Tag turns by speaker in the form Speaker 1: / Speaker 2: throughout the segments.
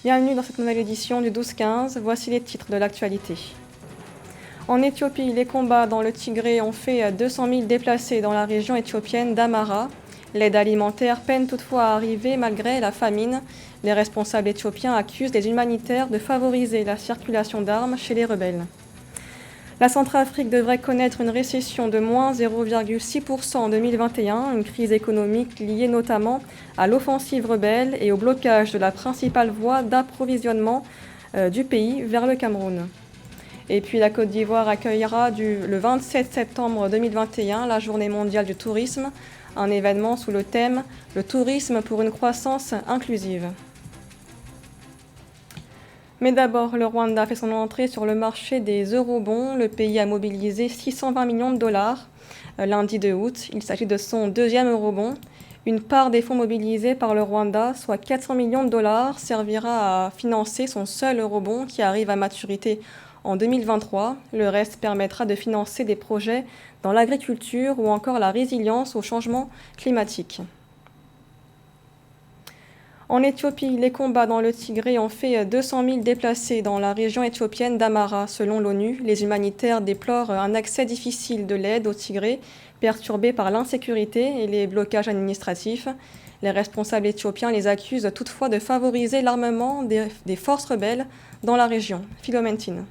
Speaker 1: Bienvenue dans cette nouvelle édition du 12-15. Voici les titres de l'actualité. En Éthiopie, les combats dans le Tigré ont fait 200 000 déplacés dans la région éthiopienne d'Amara. L'aide alimentaire peine toutefois à arriver malgré la famine. Les responsables éthiopiens accusent les humanitaires de favoriser la circulation d'armes chez les rebelles. La Centrafrique devrait connaître une récession de moins 0,6% en 2021, une crise économique liée notamment à l'offensive rebelle et au blocage de la principale voie d'approvisionnement du pays vers le Cameroun. Et puis la Côte d'Ivoire accueillera le 27 septembre 2021 la Journée mondiale du tourisme, un événement sous le thème « Le tourisme pour une croissance inclusive ». Mais d'abord, le Rwanda fait son entrée sur le marché des eurobonds. Le pays a mobilisé 620 millions de dollars lundi 2 août. Il s'agit de son deuxième eurobond. Une part des fonds mobilisés par le Rwanda, soit 400 millions de dollars, servira à financer son seul eurobond qui arrive à maturité en 2023. Le reste permettra de financer des projets dans l'agriculture ou encore la résilience au changement climatique. En Éthiopie, les combats dans le Tigré ont fait 200 000 déplacés dans la région éthiopienne d'Amara. Selon l'ONU, les humanitaires déplorent un accès difficile de l'aide au Tigré, perturbé par l'insécurité et les blocages administratifs. Les responsables éthiopiens les accusent toutefois de favoriser l'armement des forces rebelles dans la région. Philomentine.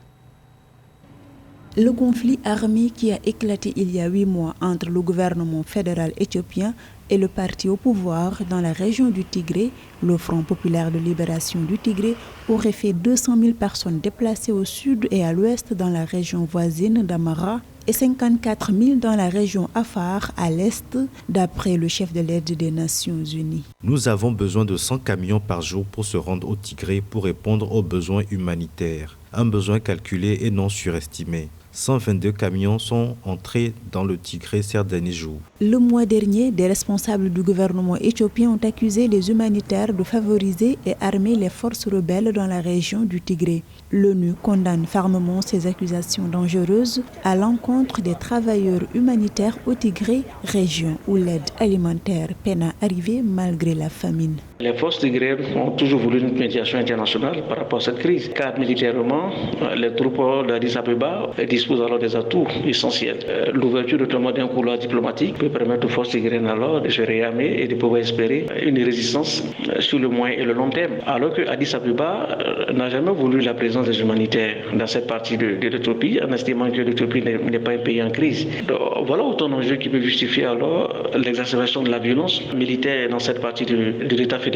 Speaker 2: Le conflit armé qui a éclaté il y a 8 mois entre le gouvernement fédéral éthiopien et le parti au pouvoir dans la région du Tigré, le Front populaire de libération du Tigré, aurait fait 200 000 personnes déplacées au sud et à l'ouest dans la région voisine d'Amara et 54 000 dans la région Afar à l'est, d'après le chef de l'aide des Nations Unies.
Speaker 3: Nous avons besoin de 100 camions par jour pour se rendre au Tigré pour répondre aux besoins humanitaires. Un besoin calculé et non surestimé. 122 camions sont entrés dans le Tigré ces derniers jours.
Speaker 2: Le mois dernier, des responsables du gouvernement éthiopien ont accusé les humanitaires de favoriser et armer les forces rebelles dans la région du Tigré. L'ONU condamne fermement ces accusations dangereuses à l'encontre des travailleurs humanitaires au Tigré, région où l'aide alimentaire peine à arriver malgré la famine.
Speaker 4: Les forces tigréennes ont toujours voulu une médiation internationale par rapport à cette crise, car militairement, les troupes d'Addis Abeba disposent alors des atouts essentiels. L'ouverture notamment d'un couloir diplomatique peut permettre aux forces tigréennes alors de se réarmer et de pouvoir espérer une résistance sur le moyen et le long terme. Alors que Addis Abeba n'a jamais voulu la présence des humanitaires dans cette partie de l'Éthiopie, en estimant que l'Éthiopie n'est pas un pays en crise. Donc, voilà autant d'enjeux qui peuvent justifier alors l'exacerbation de la violence militaire dans cette partie de l'État fédéral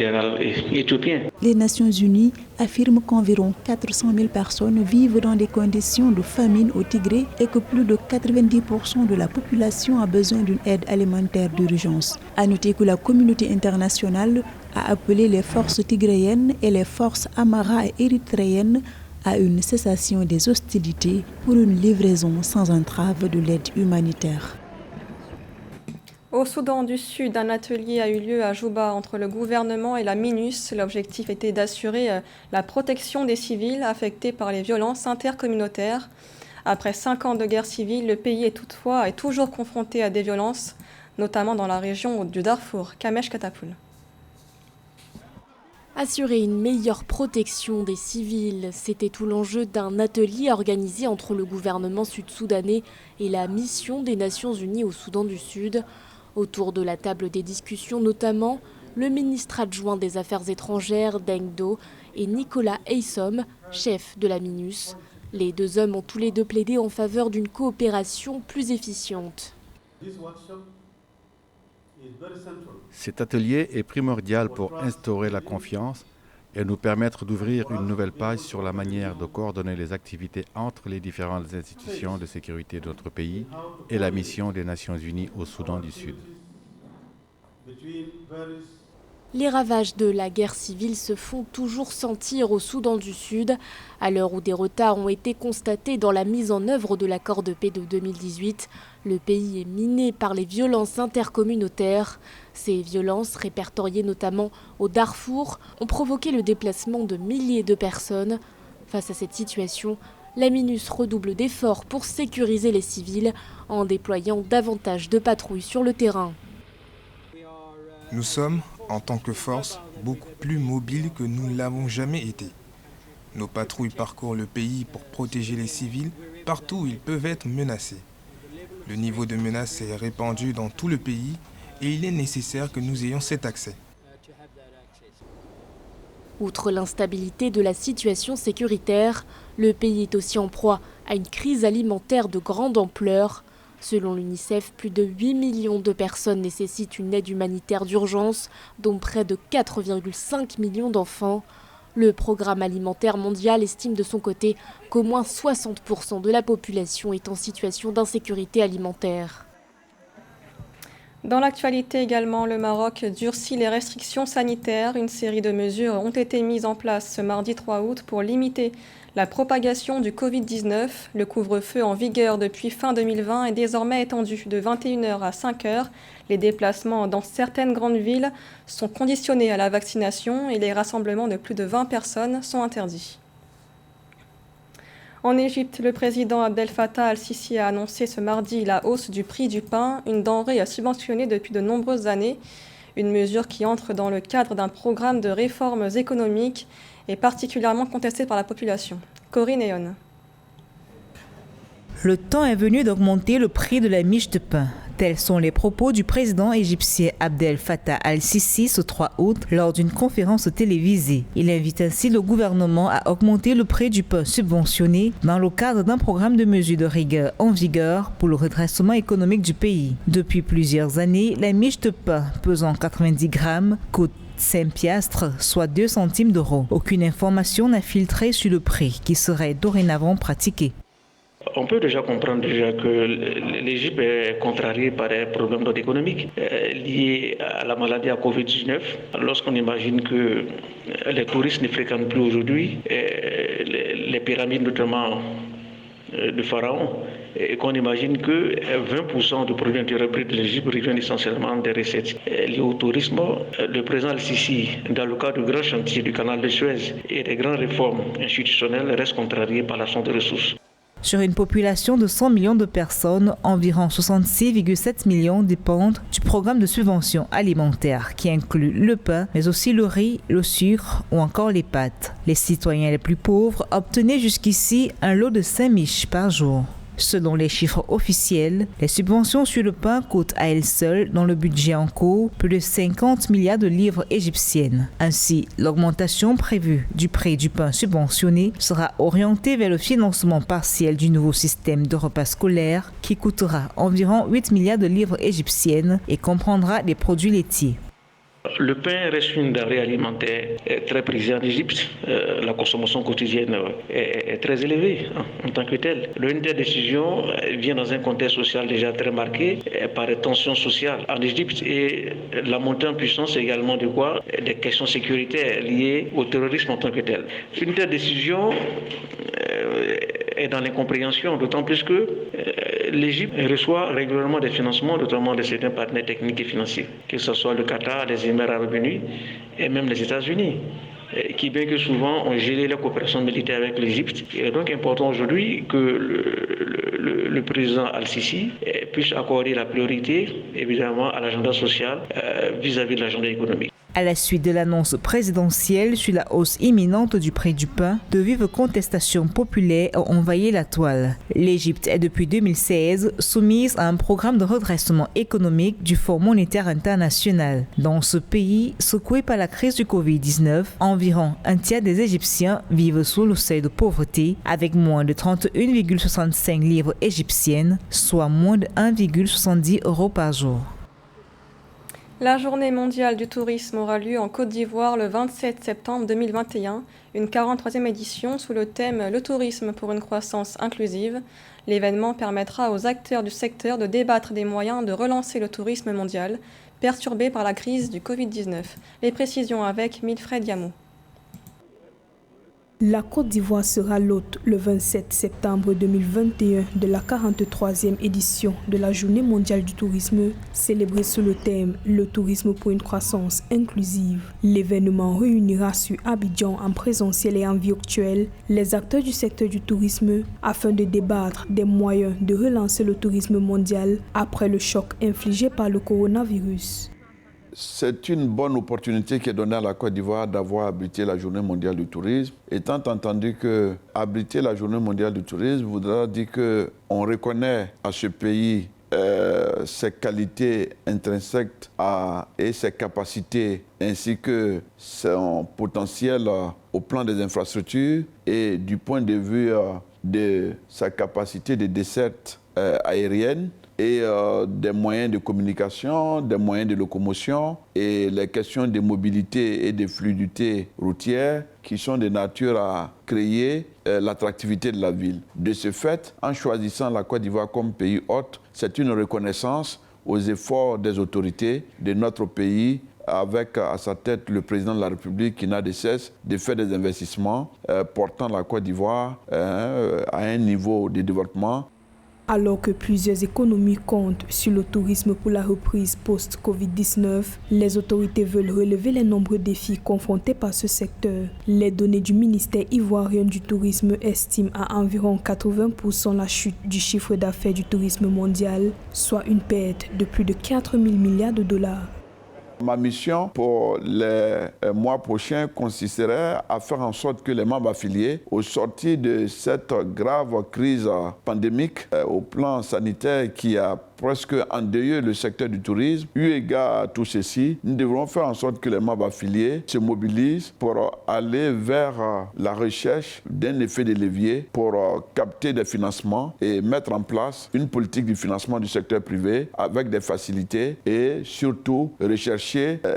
Speaker 4: éthiopien.
Speaker 2: Les Nations Unies affirment qu'environ 400 000 personnes vivent dans des conditions de famine au Tigré et que plus de 90% de la population a besoin d'une aide alimentaire d'urgence. À noter que la communauté internationale a appelé les forces tigréennes et les forces amara et érythréennes à une cessation des hostilités pour une livraison sans entrave de l'aide humanitaire.
Speaker 1: Au Soudan du Sud, un atelier a eu lieu à Juba entre le gouvernement et la MINUS. L'objectif était d'assurer la protection des civils affectés par les violences intercommunautaires. Après 5 ans de guerre civile, le pays est toujours confronté à des violences, notamment dans la région du Darfour. Kamesh Katapoul.
Speaker 5: Assurer une meilleure protection des civils, c'était tout l'enjeu d'un atelier organisé entre le gouvernement sud-soudanais et la mission des Nations Unies au Soudan du Sud. Autour de la table des discussions, notamment le ministre adjoint des Affaires étrangères, Deng Do, et Nicolas Haysom, chef de la MINUS. Les deux hommes ont tous les deux plaidé en faveur d'une coopération plus efficiente.
Speaker 6: Cet atelier est primordial pour instaurer la confiance et nous permettre d'ouvrir une nouvelle page sur la manière de coordonner les activités entre les différentes institutions de sécurité de notre pays et la mission des Nations Unies au Soudan du Sud.
Speaker 5: Les ravages de la guerre civile se font toujours sentir au Soudan du Sud, à l'heure où des retards ont été constatés dans la mise en œuvre de l'accord de paix de 2018. Le pays est miné par les violences intercommunautaires. Ces violences, répertoriées notamment au Darfour, ont provoqué le déplacement de milliers de personnes. Face à cette situation, la MINUS redouble d'efforts pour sécuriser les civils en déployant davantage de patrouilles sur le terrain.
Speaker 7: Nous sommes en tant que force beaucoup plus mobile que nous ne l'avons jamais été. Nos patrouilles parcourent le pays pour protéger les civils partout où ils peuvent être menacés. Le niveau de menace est répandu dans tout le pays et il est nécessaire que nous ayons cet accès.
Speaker 5: Outre l'instabilité de la situation sécuritaire, le pays est aussi en proie à une crise alimentaire de grande ampleur. Selon l'UNICEF, plus de 8 millions de personnes nécessitent une aide humanitaire d'urgence, dont près de 4,5 millions d'enfants. Le Programme alimentaire mondial estime de son côté qu'au moins 60% de la population est en situation d'insécurité alimentaire.
Speaker 1: Dans l'actualité également, le Maroc durcit les restrictions sanitaires. Une série de mesures ont été mises en place ce mardi 3 août pour limiter la propagation du Covid-19. Le couvre-feu en vigueur depuis fin 2020 est désormais étendu de 21h à 5h. Les déplacements dans certaines grandes villes sont conditionnés à la vaccination et les rassemblements de plus de 20 personnes sont interdits. En Égypte, le président Abdel Fattah al-Sisi a annoncé ce mardi la hausse du prix du pain, une denrée subventionnée depuis de nombreuses années. Une mesure qui entre dans le cadre d'un programme de réformes économiques et particulièrement contestée par la population. Corinne Eon.
Speaker 8: Le temps est venu d'augmenter le prix de la miche de pain. Tels sont les propos du président égyptien Abdel Fattah al-Sisi ce 3 août lors d'une conférence télévisée. Il invite ainsi le gouvernement à augmenter le prix du pain subventionné dans le cadre d'un programme de mesures de rigueur en vigueur pour le redressement économique du pays. Depuis plusieurs années, la miche de pain pesant 90 grammes coûte 5 piastres, soit 2 centimes d'euros. Aucune information n'a filtré sur le prix qui serait dorénavant pratiqué.
Speaker 4: On peut déjà comprendre que l'Égypte est contrariée par des problèmes d'ordre économique liés à la maladie à Covid-19. Lorsqu'on imagine que les touristes ne fréquentent plus aujourd'hui, les pyramides notamment de Pharaon, et qu'on imagine que 20% du produit intérieur brut de l'Égypte reviennent essentiellement des recettes liées au tourisme. Le président Al-Sisi, dans le cadre du grand chantier du canal de Suez et des grandes réformes institutionnelles, reste contrarié par l'absence de ressources.
Speaker 8: Sur une population de 100 millions de personnes, environ 66,7 millions dépendent du programme de subvention alimentaire qui inclut le pain, mais aussi le riz, le sucre ou encore les pâtes. Les citoyens les plus pauvres obtenaient jusqu'ici un lot de 5 miches par jour. Selon les chiffres officiels, les subventions sur le pain coûtent à elles seules, dans le budget en cours, plus de 50 milliards de livres égyptiennes. Ainsi, l'augmentation prévue du prix du pain subventionné sera orientée vers le financement partiel du nouveau système de repas scolaires qui coûtera environ 8 milliards de livres égyptiennes et comprendra des produits laitiers.
Speaker 4: Le pain reste une denrée alimentaire très prisée en Égypte. La consommation quotidienne est très élevée en tant que telle. L'une des décisions vient dans un contexte social déjà très marqué par les tensions sociales en Égypte et la montée en puissance également de quoi des questions sécuritaires liées au terrorisme en tant que tel. Une telle décision est dans l'incompréhension, d'autant plus que l'Égypte reçoit régulièrement des financements, notamment de certains partenaires techniques et financiers, que ce soit le Qatar, les Émirats arabes unis et même les États-Unis, qui bien que souvent ont géré la coopération militaire avec l'Égypte. Il est donc important aujourd'hui que le président Al-Sisi puisse accorder la priorité, évidemment, à l'agenda social vis-à-vis de l'agenda économique.
Speaker 8: À la suite de l'annonce présidentielle sur la hausse imminente du prix du pain, de vives contestations populaires ont envahi la toile. L'Égypte est depuis 2016 soumise à un programme de redressement économique du Fonds monétaire international. Dans ce pays, secoué par la crise du Covid-19, environ un tiers des Égyptiens vivent sous le seuil de pauvreté, avec moins de 31,65 livres égyptiennes, soit moins de 1,70 € par jour.
Speaker 1: La journée mondiale du tourisme aura lieu en Côte d'Ivoire le 27 septembre 2021, une 43e édition sous le thème « Le tourisme pour une croissance inclusive ». L'événement permettra aux acteurs du secteur de débattre des moyens de relancer le tourisme mondial, perturbé par la crise du Covid-19. Les précisions avec Milfred Yamou.
Speaker 9: La Côte d'Ivoire sera l'hôte le 27 septembre 2021 de la 43e édition de la Journée mondiale du tourisme, célébrée sous le thème « Le tourisme pour une croissance inclusive ». L'événement réunira sur Abidjan en présentiel et en virtuel les acteurs du secteur du tourisme afin de débattre des moyens de relancer le tourisme mondial après le choc infligé par le coronavirus.
Speaker 10: c'est une bonne opportunité qui est donnée à la Côte d'Ivoire d'avoir abrité la Journée mondiale du tourisme, étant entendu que abriter la Journée mondiale du tourisme voudra dire qu'on reconnaît à ce pays ses qualités intrinsèques et ses capacités, ainsi que son potentiel au plan des infrastructures et du point de vue de sa capacité de desserte aérienne et des moyens de communication, des moyens de locomotion et les questions de mobilité et de fluidité routière qui sont de nature à créer l'attractivité de la ville. De ce fait, en choisissant la Côte d'Ivoire comme pays hôte, c'est une reconnaissance aux efforts des autorités de notre pays, avec à sa tête le président de la République qui n'a de cesse de faire des investissements portant la Côte d'Ivoire à un niveau de développement.
Speaker 9: Alors que plusieurs économies comptent sur le tourisme pour la reprise post-Covid-19, les autorités veulent relever les nombreux défis confrontés par ce secteur. Les données du ministère ivoirien du tourisme estiment à environ 80% la chute du chiffre d'affaires du tourisme mondial, soit une perte de plus de 4 000 milliards de dollars.
Speaker 10: Ma mission pour les mois prochains consisterait à faire en sorte que les membres affiliés, au sortir de cette grave crise pandémique au plan sanitaire qui a presque endeuillé le secteur du tourisme, eu égard à tout ceci, nous devrons faire en sorte que les membres affiliés se mobilisent pour aller vers la recherche d'un effet de levier pour capter des financements et mettre en place une politique du financement du secteur privé avec des facilités et surtout rechercher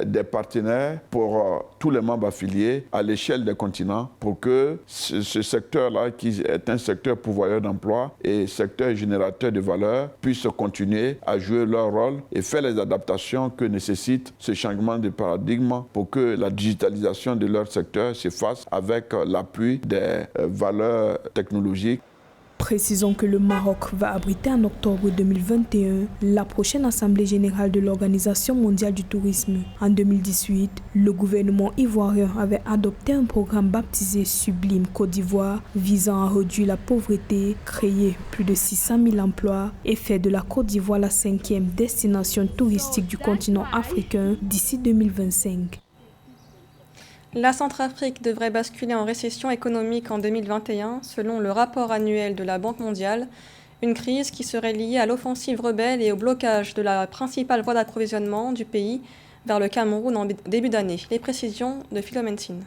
Speaker 10: des partenaires pour tous les membres affiliés à l'échelle des continents pour que ce secteur-là, qui est un secteur pourvoyeur d'emplois et secteur générateur de valeur, puisse continuer à jouer leur rôle et faire les adaptations que nécessite ce changement de paradigme pour que la digitalisation de leur secteur se fasse avec l'appui des valeurs technologiques.
Speaker 9: Précisons que le Maroc va abriter en octobre 2021 la prochaine Assemblée générale de l'Organisation mondiale du tourisme. En 2018, le gouvernement ivoirien avait adopté un programme baptisé Sublime Côte d'Ivoire visant à réduire la pauvreté, créer plus de 600 000 emplois et faire de la Côte d'Ivoire la 5e destination touristique du continent africain d'ici 2025.
Speaker 1: La Centrafrique devrait basculer en récession économique en 2021, selon le rapport annuel de la Banque mondiale, une crise qui serait liée à l'offensive rebelle et au blocage de la principale voie d'approvisionnement du pays vers le Cameroun en début d'année. Les précisions de Philomentine.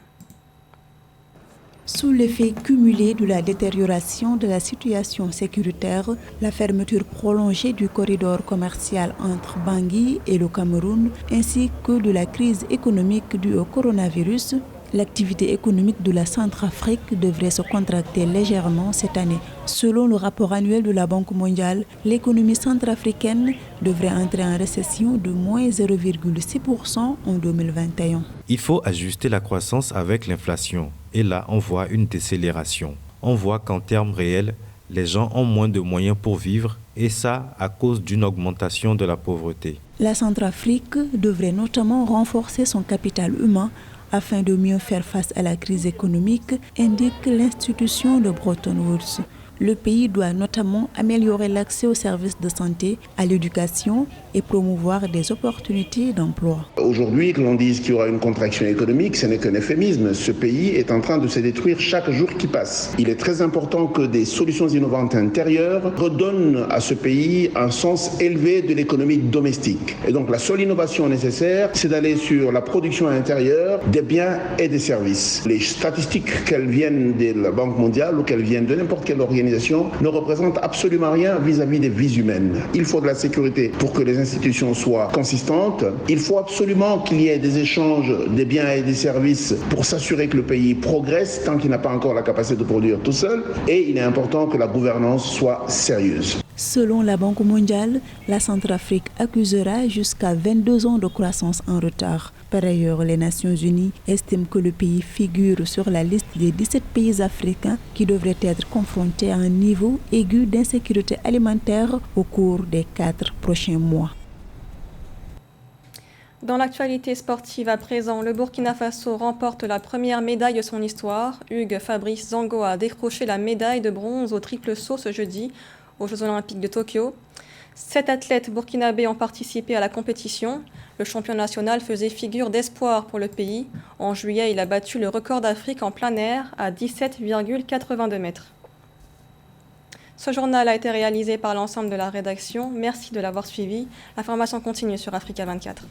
Speaker 2: Sous l'effet cumulé de la détérioration de la situation sécuritaire, la fermeture prolongée du corridor commercial entre Bangui et le Cameroun, ainsi que de la crise économique due au coronavirus, l'activité économique de la Centrafrique devrait se contracter légèrement cette année. Selon le rapport annuel de la Banque mondiale, l'économie centrafricaine devrait entrer en récession de moins 0,6% en 2021.
Speaker 3: Il faut ajuster la croissance avec l'inflation. Et là, on voit une décélération. On voit qu'en termes réels, les gens ont moins de moyens pour vivre, et ça à cause d'une augmentation de la pauvreté.
Speaker 2: La Centrafrique devrait notamment renforcer son capital humain afin de mieux faire face à la crise économique, indique l'institution de Bretton Woods. Le pays doit notamment améliorer l'accès aux services de santé, à l'éducation et promouvoir des opportunités d'emploi.
Speaker 11: Aujourd'hui, que l'on dise qu'il y aura une contraction économique, ce n'est qu'un euphémisme. Ce pays est en train de se détruire chaque jour qui passe. Il est très important que des solutions innovantes intérieures redonnent à ce pays un sens élevé de l'économie domestique. Et donc la seule innovation nécessaire, c'est d'aller sur la production intérieure des biens et des services. Les statistiques, qu'elles viennent de la Banque mondiale ou qu'elles viennent de n'importe quelle organisation, ne représente absolument rien vis-à-vis des vies humaines. Il faut de la sécurité pour que les institutions soient consistantes. Il faut absolument qu'il y ait des échanges des biens et des services pour s'assurer que le pays progresse tant qu'il n'a pas encore la capacité de produire tout seul. Et il est important que la gouvernance soit sérieuse.
Speaker 2: Selon la Banque mondiale, la Centrafrique accusera jusqu'à 22 ans de croissance en retard. Par ailleurs, les Nations unies estiment que le pays figure sur la liste des 17 pays africains qui devraient être confrontés à un niveau aigu d'insécurité alimentaire au cours des 4 prochains mois.
Speaker 1: Dans l'actualité sportive à présent, le Burkina Faso remporte la première médaille de son histoire. Hugues Fabrice Zango a décroché la médaille de bronze au triple saut ce jeudi aux Jeux Olympiques de Tokyo. 7 athlètes burkinabés ont participé à la compétition. Le champion national faisait figure d'espoir pour le pays. En juillet, il a battu le record d'Afrique en plein air à 17,82 mètres. Ce journal a été réalisé par l'ensemble de la rédaction. Merci de l'avoir suivi. L'information continue sur Africa 24.